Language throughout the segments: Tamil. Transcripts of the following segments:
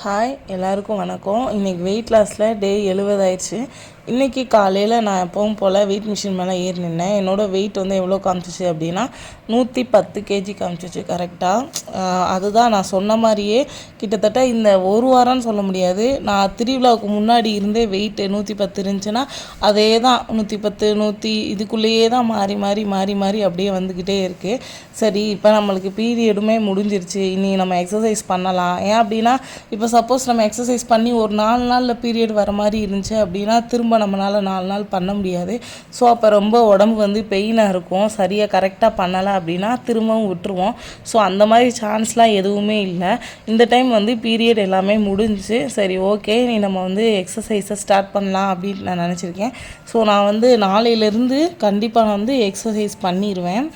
ஹாய் எல்லாருக்கும் வணக்கம். இன்றைக்கி வெயிட் லாஸில் டே 70 ஆயிடுச்சு. இன்றைக்கி காலையில் நான் எப்பவும் போல் வெயிட் மிஷின் மேலே ஏறி நின்னேன். என்னோடய வெயிட் வந்து எவ்வளோ காமிச்சிச்சு அப்படின்னா 110 கேஜி காமிச்சிச்சு கரெக்டாக. அதுதான் நான் சொன்ன மாதிரியே கிட்டத்தட்ட இந்த ஒரு வாரம்னு சொல்ல முடியாது. நான் திருவிழாவுக்கு முன்னாடி இருந்தே வெயிட்டு 110 இருந்துச்சுன்னா அதே தான் 110 100 இதுக்குள்ளேயே தான் மாறி மாறி மாறி மாறி அப்படியே வந்துக்கிட்டே இருக்குது. சரி, இப்போ நம்மளுக்கு பீரியடுமே முடிஞ்சிருச்சு, இனி நம்ம எக்ஸசைஸ் பண்ணலாம். ஏன் அப்படின்னா இப்போ சப்போஸ் நம்ம எக்ஸசைஸ் பண்ணி ஒரு 4 நாளில் பீரியட் வர மாதிரி இருந்துச்சு அப்படின்னா திரும்ப நம்மளால் 4 நாள் பண்ண முடியாது. ஸோ அப்போ ரொம்ப உடம்பு வந்து பெயினாக இருக்கும். சரியாக கரெக்டாக பண்ணலை அப்படின்னா திரும்பவும் விட்டுருவோம். ஸோ அந்த மாதிரி சான்ஸ்லாம் எதுவுமே இல்லை. இந்த டைம் வந்து பீரியட் எல்லாமே முடிஞ்சிச்சு. சரி, ஓகே, நீ நம்ம வந்து எக்ஸசைஸை ஸ்டார்ட் பண்ணலாம் அப்படின்னு நான் நினச்சிருக்கேன். ஸோ நான் வந்து நாளையிலேருந்து கண்டிப்பாக நான் வந்து எக்ஸசைஸ் பண்ணிடுவேன்.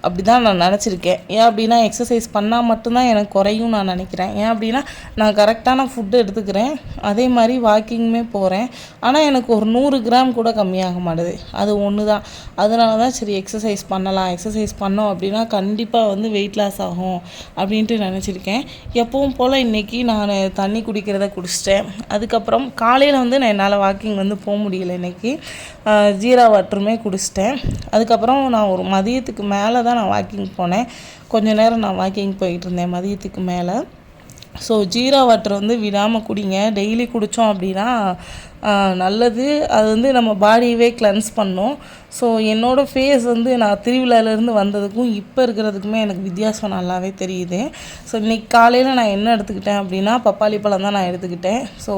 அப்படி தான் நான் நினச்சிருக்கேன். ஏன் அப்படின்னா எக்ஸசைஸ் பண்ணால் மட்டும்தான் எனக்கு குறையும் நான் நினைக்கிறேன். ஏன் அப்படின்னா நான் கரெக்டான ஃபுட்டு எடுத்துக்கிறேன், அதே மாதிரி வாக்கிங்குமே போகிறேன். ஆனால் எனக்கு ஒரு 100 கிராம் கூட கம்மியாக மாட்டுது. அது ஒன்று தான். அதனால தான் சரி எக்ஸசைஸ் பண்ணலாம், எக்ஸசைஸ் பண்ணோம் அப்படின்னா கண்டிப்பாக வந்து வெயிட் லாஸ் ஆகும் அப்படின்ட்டு நினச்சிருக்கேன். எப்பவும் போல் இன்றைக்கி நான் தண்ணி குடிக்கிறத குடிச்சிட்டேன். அதுக்கப்புறம் காலையில் வந்து நான் என்னால் வாக்கிங் வந்து போக முடியல. இன்றைக்கி ஜீரா வாட்டருமே குடிச்சிட்டேன். அதுக்கப்புறம் நான் ஒரு மதியத்துக்கு மேலே தான் நான் வாக்கிங் போனேன். கொஞ்சம் நேரம் நான் வாக்கிங் போயிட்டு இருந்தேன் மதியத்துக்கு மேலே. ஸோ ஜீரா வாட்டர் வந்து விடாமல் குடிங்க. டெய்லி குடித்தோம் அப்படின்னா நல்லது. அது வந்து நம்ம பாடியவே கிளென்ஸ் பண்ணும். ஸோ என்னோடய ஃபேஸ் வந்து நான் திருவிழாலேருந்து வந்ததுக்கும் இப்போ இருக்கிறதுக்குமே எனக்கு வித்தியாசம் நல்லாவே தெரியுது. ஸோ இன்றைக்கி காலையில் நான் என்ன எடுத்துக்கிட்டேன் அப்படின்னா பப்பாளி பழம் தான் நான் எடுத்துக்கிட்டேன். ஸோ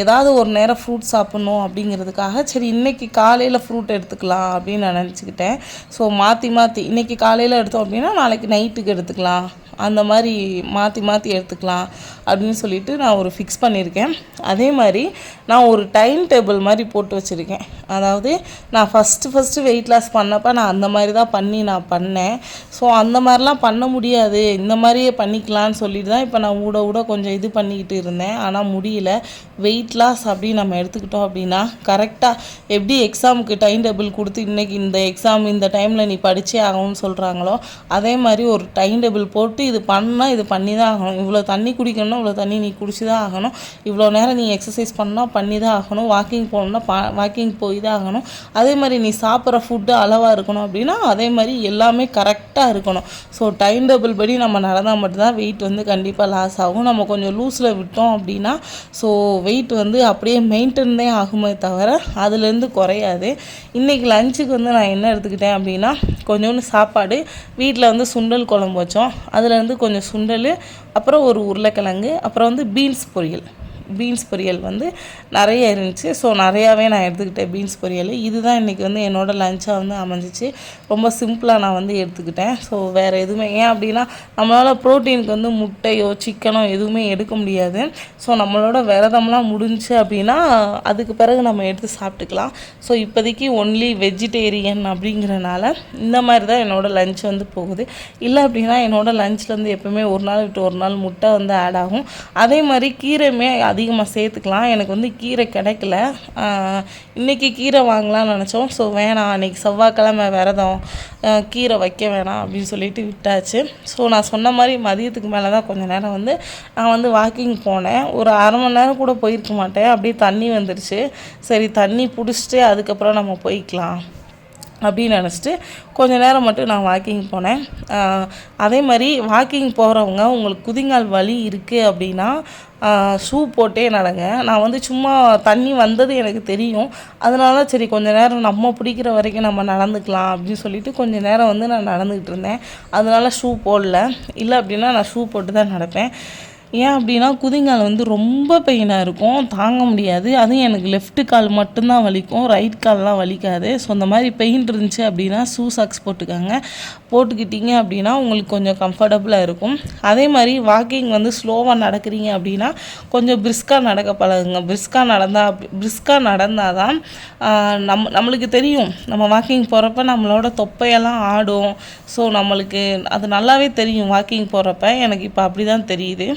ஏதாவது ஒரு நேரம் ஃப்ரூட் சாப்பிட்ணும் அப்படிங்கிறதுக்காக சரி இன்றைக்கி காலையில் ஃப்ரூட் எடுத்துக்கலாம் அப்படின்னு நான் நினச்சிக்கிட்டேன். ஸோ மாற்றி மாற்றி இன்றைக்கி காலையில் எடுத்தோம் அப்படின்னா நாளைக்கு நைட்டுக்கு எடுத்துக்கலாம், அந்த மாதிரி மாற்றி மாற்றி எடுத்துக்கலாம் அப்படின்னு சொல்லிட்டு நான் ஒரு ஃபிக்ஸ் பண்ணியிருக்கேன். அதே மாதிரி நான் ஒரு டைம் டேபிள் மாதிரி போட்டு வச்சுருக்கேன். அதாவது நான் ஃபஸ்ட்டு வெயிட் லாஸ் பண்ணப்போ நான் அந்த மாதிரி தான் நான் பண்ணேன். ஸோ அந்த மாதிரிலாம் பண்ண முடியாது, இந்த மாதிரியே பண்ணிக்கலான்னு சொல்லிட்டு தான் இப்போ நான் ஊட கொஞ்சம் இது பண்ணிக்கிட்டு இருந்தேன். ஆனால் முடியல. வெயிட் லாஸ் அப்படின்னு நம்ம எடுத்துக்கிட்டோம் அப்படின்னா கரெக்டாக எப்படி எக்ஸாமுக்கு டைம் டேபிள் கொடுத்து இன்றைக்கி இந்த எக்ஸாம் இந்த டைமில் நீ படித்தே ஆகணும்னு சொல்கிறாங்களோ அதே மாதிரி ஒரு டைம் டேபிள் போட்டு இது பண்ணால் இது பண்ணி தான் ஆகணும், இவ்வளோ தண்ணி குடிக்கணும்னா இவ்வளோ தண்ணி நீ குடிச்சு தான் ஆகணும், இவ்வளோ நேரம் நீ எக்ஸசைஸ் பண்ணால் பண்ணி தான் ஆகணும், வாக்கிங் போகணுன்னா வாக்கிங் போய் தான் ஆகணும், அதே மாதிரி நீ சாப்பிட்ற ஃபுட்டு அளவாக இருக்கணும் அப்படின்னா அதே மாதிரி எல்லாமே கரெக்டாக இருக்கணும். ஸோ டைம் டேபிள் படி நம்ம நடந்தால் மட்டும்தான் வெயிட் வந்து கண்டிப்பாக லாஸ் ஆகும். நம்ம கொஞ்சம் லூஸில் விட்டோம் அப்படின்னா ஸோ வெயிட் வந்து அப்படியே மெயின்டைன் தான் ஆகுமே தவிர அதுலேருந்து குறையாது. இன்றைக்கி லஞ்சுக்கு வந்து நான் என்ன எடுத்துக்கிட்டேன் அப்படின்னா கொஞ்சோண்டு சாப்பாடு, வீட்டில் வந்து சுண்டல் குழம்பு வச்சோம், அதில் வந்து கொஞ்சம் சுண்டல், அப்புறம் ஒரு உருளைக்கிழங்கு, அப்புறம் வந்து பீன்ஸ் பொரியல் வந்து நிறைய இருந்துச்சு. ஸோ நிறையாவே நான் எடுத்துக்கிட்டேன் பீன்ஸ் பொரியல். இதுதான் இன்றைக்கி வந்து என்னோடய லஞ்சாக வந்து அமைஞ்சிச்சு. ரொம்ப சிம்பிளாக நான் வந்து எடுத்துக்கிட்டேன். ஸோ வேறு எதுவுமே ஏன் அப்படின்னா நம்மளால் ப்ரோட்டீனுக்கு வந்து முட்டையோ சிக்கனோ எதுவுமே எடுக்க முடியாது. ஸோ நம்மளோட விரதம்லாம் முடிஞ்சு அப்படின்னா அதுக்கு பிறகு நம்ம எடுத்து சாப்பிட்டுக்கலாம். ஸோ இப்போதைக்கு ஒன்லி வெஜிடேரியன் அப்படிங்கிறனால இந்த மாதிரி தான் என்னோடய லஞ்ச் வந்து போகுது. இல்லை அப்படின்னா என்னோடய லஞ்சில் வந்து எப்போவுமே ஒரு நாள் விட்டு ஒரு நாள் முட்டை வந்து ஆட் ஆகும். அதே மாதிரி கீரையுமே அதிகமாக சேர்த்துக்கலாம். எனக்கு வந்து கீரை கிடைக்கல. இன்றைக்கி கீரை வாங்கலாம்னு நினச்சோம். ஸோ வேணாம், அன்றைக்கி செவ்வாய்க்கிழமை விரதம், கீரை வைக்க வேணாம் அப்படின்னு சொல்லிட்டு விட்டாச்சு. ஸோ நான் சொன்ன மாதிரி மதியத்துக்கு மேலே தான் கொஞ்சம் நேரம் வந்து நான் வந்து வாக்கிங் போனேன். ஒரு அரை மணி நேரம் கூட போயிருக்க மாட்டேன். அப்படியே தண்ணி வந்துடுச்சு. சரி தண்ணி பிடிச்சிட்டு அதுக்கப்புறம் நம்ம போய்க்கலாம் அப்படின்னு நினச்சிட்டு கொஞ்சம் நேரம் மட்டும் நான் வாக்கிங் போனேன். அதே மாதிரி வாக்கிங் போகிறவங்க உங்களுக்கு குதிங்கால் வலி இருக்குது அப்படின்னா ஷூ போட்டே நடங்க. நான் வந்து சும்மா தண்ணி வந்தது எனக்கு தெரியும், அதனால சரி கொஞ்சம் நேரம் நம்ம பிடிக்கிற வரைக்கும் நம்ம நடந்துக்கலாம் அப்படின்னு சொல்லிட்டு கொஞ்சம் நேரம் வந்து நான் நடந்துக்கிட்டு இருந்தேன். அதனால ஷூ போடல. இல்லை அப்படின்னா நான் ஷூ போட்டு தான் நடப்பேன். ஏன் அப்படின்னா குதிங்கால் வந்து ரொம்ப பெயினாக இருக்கும், தாங்க முடியாது. அதுவும் எனக்கு லெஃப்ட்டு கால் மட்டும்தான் வலிக்கும், ரைட் கால்லாம் வலிக்காது. ஸோ அந்த மாதிரி பெயின் இருந்துச்சு அப்படின்னா ஷூ சாக்ஸ் போட்டுக்கிட்டீங்க அப்படின்னா உங்களுக்கு கொஞ்சம் கம்ஃபர்டபுளாக இருக்கும். அதே மாதிரி வாக்கிங் வந்து ஸ்லோவாக நடக்கிறீங்க அப்படின்னா கொஞ்சம் பிரிஸ்காக நடக்க பழகுங்க. பிரிஸ்காக நடந்தால் தான் நம்மளுக்கு தெரியும், நம்ம வாக்கிங் போகிறப்ப நம்மளோட தொப்பையெல்லாம் ஆடும். ஸோ நம்மளுக்கு அது நல்லாவே தெரியும் வாக்கிங் போகிறப்ப. எனக்கு இப்போ அப்படி தான் தெரியுது.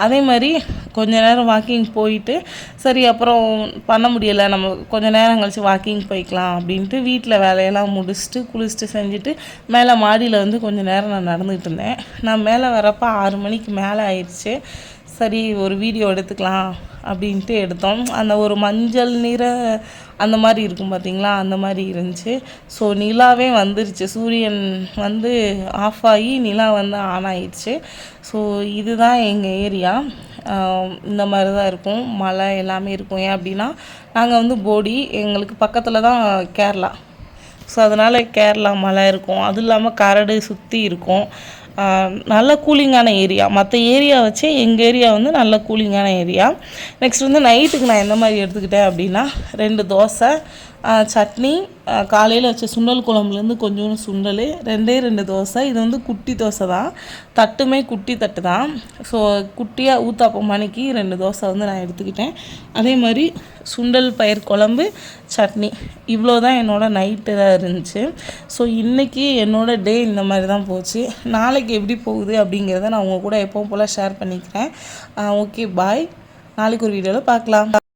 அதே மாதிரி கொஞ்ச நேரம் வாக்கிங் போயிட்டு சரி அப்புறம் பண்ண முடியலை, நம்ம கொஞ்சம் நேரம் கழிச்சு வாக்கிங் போய்க்கலாம் அப்படின்ட்டு வீட்டில் வேலையெல்லாம் முடிச்சுட்டு குளிச்சுட்டு செஞ்சுட்டு மேலே மாடியில் வந்து கொஞ்சம் நேரம் நான் நடந்துகிட்டு இருந்தேன். நான் மேலே வரப்போ 6 மணிக்கு மேலே ஆயிடுச்சு. சரி ஒரு வீடியோ எடுத்துக்கலாம் அப்படின்ட்டு எடுத்தோம். அந்த ஒரு மஞ்சள் நிற அந்த மாதிரி இருக்கும் பார்த்திங்களா, அந்த மாதிரி இருந்துச்சு. ஸோ நிலாவே வந்துருச்சு, சூரியன் வந்து ஆஃப் ஆகி நிலா வந்து ஆன் ஆயிடுச்சு. ஸோ இதுதான் எங்கள் ஏரியா. இந்த மாதிரி தான் இருக்கும், மழை எல்லாமே இருக்கும். ஏன் அப்படின்னா நாங்கள் வந்து போடி, எங்களுக்கு பக்கத்தில் தான் கேரளா. ஸோ அதனால் கேரளா மழை இருக்கும், அதுவும் இல்லாமல் கரடு சுற்றி இருக்கும். நல்ல கூலிங்கான ஏரியா. மற்ற ஏரியா வச்சு எங்கள் ஏரியா வந்து நல்ல கூலிங்கான ஏரியா. நெக்ஸ்ட் வந்து நைட்டுக்கு நான் எந்த மாதிரி எடுத்துக்கிட்டேன் அப்படின்னா 2 தோசை, சட்னி, காலையில் வச்ச சுண்டல் குழம்புலேருந்து கொஞ்சோண்டு சுண்டல், 2 தோசை. இது வந்து குட்டி தோசை தான், தட்டுமே குட்டி தட்டு தான். ஸோ குட்டியாக ஊத்தாப்பம் மணிக்கு 2 தோசை வந்து நான் எடுத்துக்கிட்டேன். அதே மாதிரி சுண்டல் பயிர் குழம்பு, சட்னி, இவ்வளோ தான் என்னோடய நைட்டு தான் இருந்துச்சு. ஸோ இன்றைக்கி என்னோடய டே இந்த மாதிரி தான் போச்சு. நாளைக்கு எப்படி போகுது அப்படிங்கிறத நான் உங்கள் கூட எப்பவும் போல் ஷேர் பண்ணிக்கிறேன். ஓகே பாய், நாளைக்கு ஒரு வீடியோவில் பார்க்கலாம்.